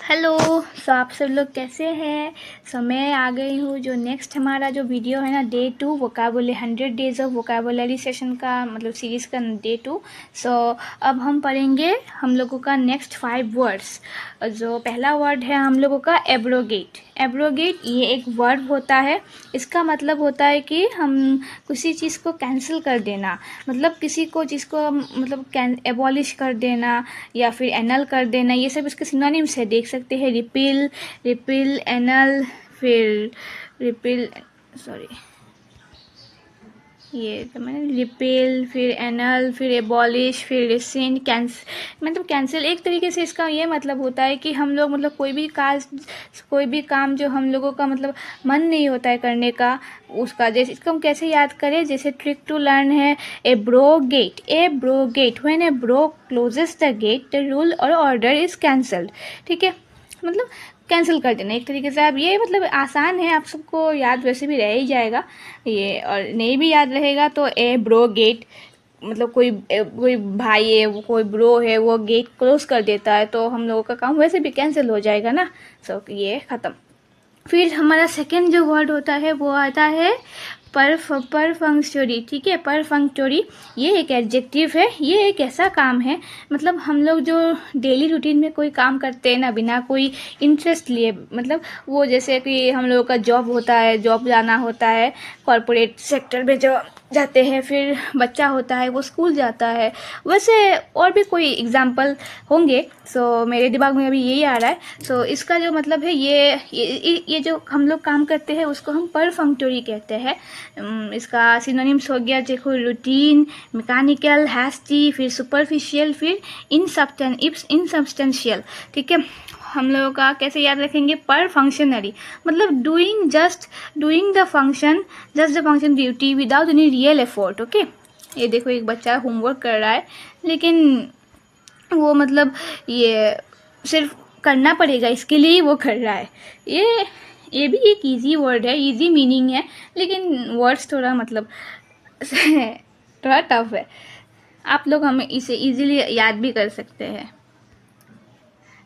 Hello. सो आप सब लोग कैसे हैं। मैं आ गई हूँ जो नेक्स्ट हमारा जो वीडियो है ना day 2 vocabulary 100 days of vocabulary session का मतलब सीरीज़ का डे 2। अब हम पढ़ेंगे हम लोगों का नेक्स्ट 5 वर्ड्स। जो पहला वर्ड है हम लोगों का एब्रोगेट। एब्रोगेट ये एक वर्ब होता है। इसका मतलब होता है कि हम किसी चीज़ को कैंसिल कर देना, मतलब किसी को जिसको मतलब एबॉलिश कर देना या फिर एनल कर देना, ये सब इसके सिनोनिम्स है। देख सकते हैं रिपील, रिपील, एनल, फिर रिपील, सॉरी ये तो मैंने रिपेल, फिर एनल, फिर एबॉलिश, फिर रिसेंट, मतलब कैंसिल। एक तरीके से इसका ये मतलब होता है कि हम लोग मतलब कोई भी काम जो हम लोगों का मतलब मन नहीं होता है करने का, उसका जैसे इसको हम कैसे याद करें। जैसे ट्रिक टू लर्न है abrogate. Abrogate when a bro closes the gate the rule और ऑर्डर इज कैंसल्ड। ठीक है, मतलब कैंसिल कर देना एक तरीके से। आप ये मतलब आसान है, आप सबको याद वैसे भी रह ही जाएगा ये, और नहीं भी याद रहेगा तो ए ब्रो गेट, मतलब कोई भाई है, वो कोई ब्रो है, वो गेट क्लोज कर देता है तो हम लोगों का काम वैसे भी कैंसिल हो जाएगा ना। ये ख़त्म। फिर हमारा सेकेंड जो वर्ड होता है वो आता है परफंक्चुरी। ठीक है, परफंक्चुरी ये एक एडजेक्टिव है। ये एक ऐसा काम है, मतलब हम लोग जो डेली रूटीन में कोई काम करते हैं ना बिना कोई इंटरेस्ट लिए, मतलब वो जैसे कि हम लोगों का जॉब होता है, जॉब जाना होता है, कॉरपोरेट सेक्टर में जो जाते हैं, फिर बच्चा होता है वो स्कूल जाता है, वैसे और भी कोई एग्जाम्पल होंगे। मेरे दिमाग में अभी यही आ रहा है। इसका जो मतलब है ये जो हम लोग काम करते हैं उसको हम परफंक्टोरी कहते हैं। इसका सिनोनिम्स हो गया देखो रूटीन, मैकेनिकल, हैस्टी, फिर सुपरफिशियल, फिर इनसब्सटेंशियल। ठीक है, हम लोगों का कैसे याद रखेंगे। पर फंक्शनरी मतलब doing the function, just the function duty without any real effort. Okay, ये देखो एक बच्चा होमवर्क कर रहा है, लेकिन वो मतलब ये सिर्फ करना पड़ेगा इसके लिए ही वो कर रहा है। ये भी एक इजी वर्ड है, इजी मीनिंग है, लेकिन वर्ड्स थोड़ा मतलब थोड़ा टफ है। आप लोग हमें इसे इजीली याद भी कर सकते हैं।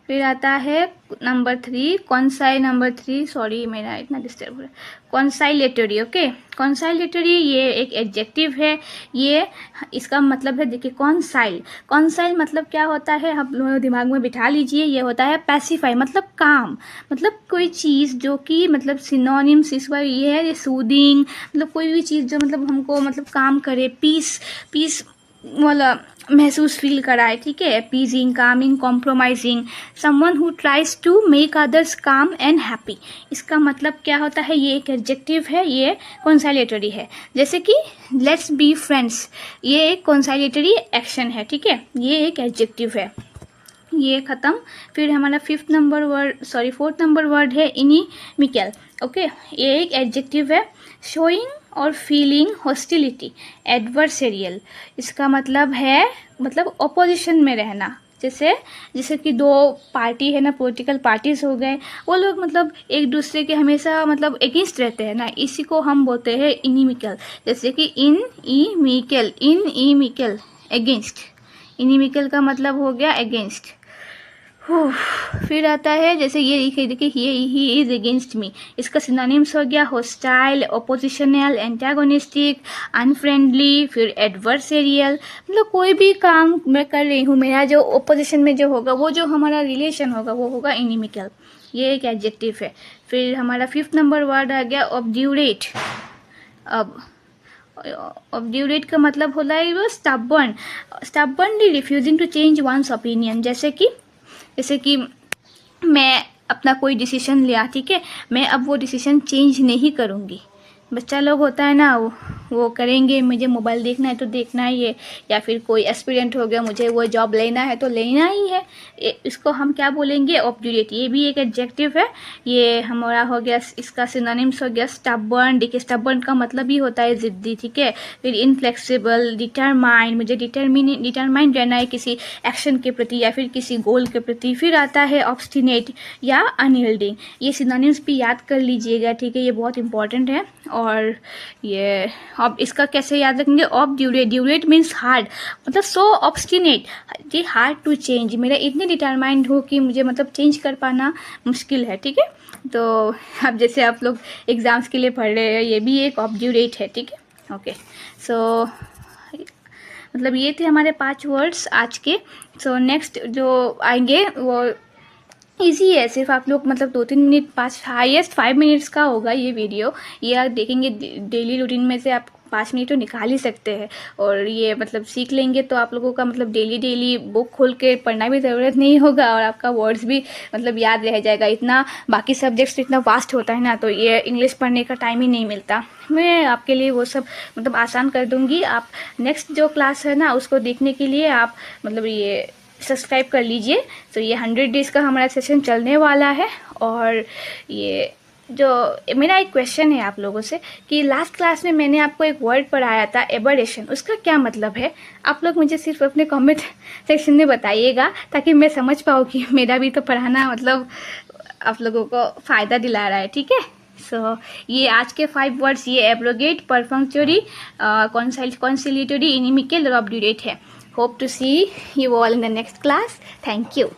फिर आता है नंबर 3, नंबर 3, सॉरी मेरा इतना डिस्टर्ब हो रहा है। कॉन्साइलेटरी। ओके, कॉन्साइलेटरी ये एक एडजेक्टिव है। ये इसका मतलब है, देखिए कॉन्साइल मतलब क्या होता है, आप लोग दिमाग में बिठा लीजिए। ये होता है पैसिफाई, मतलब काम, मतलब कोई चीज़ जो कि मतलब सिनोनिम्स इस बार ये है सूदिंग, मतलब कोई भी चीज़ जो मतलब हमको मतलब काम करे, पीस वाला महसूस फील कराए। ठीक है, appeasing, calming, compromising, someone who tries to make others calm and happy. इसका मतलब क्या होता है, ये एक एडजेक्टिव है, ये कॉन्साइलेटरी है। जैसे कि लेट्स बी फ्रेंड्स, ये एक कॉन्साइलेटरी एक्शन है। ठीक है, ये एक एडजेक्टिव है। ये ख़त्म। फिर हमारा फोर्थ नंबर वर्ड है इनिमिकल। ओके, ये एक एडजेक्टिव है, शोइंग और फीलिंग हॉस्टिलिटी, एडवर्सेरियल। इसका मतलब है मतलब ऑपोजिशन में रहना। जैसे कि दो पार्टी है ना, पॉलिटिकल पार्टीज हो गए, वो लोग मतलब एक दूसरे के हमेशा मतलब अगेंस्ट रहते हैं ना, इसी को हम बोलते हैं इनिमिकल। जैसे कि इन इमिकल अगेंस्ट, इनिमिकल का मतलब हो गया अगेंस्ट। फिर आता है जैसे ये देखिए ही इज अगेंस्ट मी। इसका सिनोनिम्स हो गया हॉस्टाइल, ओपोजिशनल, एंटागोनिस्टिक, अनफ्रेंडली, फिर एडवर्सेरियल। मतलब कोई भी काम मैं कर रही हूँ, मेरा जो ओपोजिशन में जो होगा, वो जो हमारा रिलेशन होगा वो होगा इनिमिकल। ये एक एडजेक्टिव है। फिर हमारा 5th नंबर वर्ड आ गया ऑब्ड्यूरेट। अब ऑब्ड्यूरेट का मतलब होता है वो stubbornly refusing to change one's opinion. जैसे कि मैं अपना कोई डिसीजन लिया, ठीक है, मैं अब वो डिसीजन चेंज नहीं करूँगी। बच्चा लोग होता है ना, वो करेंगे, मुझे मोबाइल देखना है तो देखना ही है, या फिर कोई एस्पिरेंट हो गया, मुझे वो जॉब लेना है तो लेना ही है। इसको हम क्या बोलेंगे, ऑब्ड्यूरेट। ये भी एक एडजेक्टिव है। ये हमारा हो गया, इसका सिनोनिम्स हो गया स्टबर्न। देखिए स्टबर्न का मतलब ही होता है जिद्दी। ठीक है, फिर इनफ्लेक्सिबल, डिटरमाइंड, मुझे डिटरमाइंड रहना है किसी एक्शन के प्रति या फिर किसी गोल के प्रति। फिर आता है ऑब्स्टिनेट या अनयील्डिंग। ये सिनोनिम्स भी याद कर लीजिएगा, ठीक है, ये बहुत इंपॉर्टेंट है। और ये अब इसका कैसे याद रखेंगे, ऑब्ड्यूरेट, ड्यूरेट मीन्स हार्ड, मतलब सो ऑब्स्टिनेट, ये हार्ड टू चेंज, मेरा इतने डिटरमाइंड हो कि मुझे मतलब चेंज कर पाना मुश्किल है, ठीक है। तो अब जैसे आप लोग एग्ज़ाम्स के लिए पढ़ रहे हैं, ये भी एक ऑब्ड्यूरेट है, ठीक है। ओके, सो मतलब ये थे हमारे 5 वर्ड्स आज के। सो नेक्स्ट जो आएंगे वो इजी है, सिर्फ आप लोग मतलब 2-3 मिनट, 5 हाईएस्ट 5 मिनट्स का होगा ये वीडियो। ये आप देखेंगे डेली रूटीन में से आप 5 मिनट तो निकाल ही सकते हैं, और ये मतलब सीख लेंगे तो आप लोगों का मतलब डेली बुक खोल के पढ़ना भी ज़रूरत नहीं होगा, और आपका वर्ड्स भी मतलब याद रह जाएगा। इतना बाकी सब्जेक्ट्स इतना वास्ट होता है ना, तो ये इंग्लिश पढ़ने का टाइम ही नहीं मिलता। मैं आपके लिए वो सब मतलब आसान कर दूँगी। आप नेक्स्ट जो क्लास है ना उसको देखने के लिए आप मतलब ये सब्सक्राइब कर लीजिए। तो ये 100 डेज़ का हमारा सेशन चलने वाला है। और ये जो मेरा एक क्वेश्चन है आप लोगों से कि लास्ट क्लास में मैंने आपको एक वर्ड पढ़ाया था एबरेशन, उसका क्या मतलब है? आप लोग मुझे सिर्फ अपने कमेंट सेक्शन में बताइएगा, ताकि मैं समझ पाऊँ कि मेरा भी तो पढ़ाना मतलब आप लोगों को फ़ायदा दिला रहा है, ठीक है। सो ये आज के 5 वर्ड्स, ये एब्रोगेट, परफंक्चुअरी, कॉन्सिलिएटरी, इनिमिकल और ऑब्ड्यूरेट है। Hope to see you all in the next class. Thank you.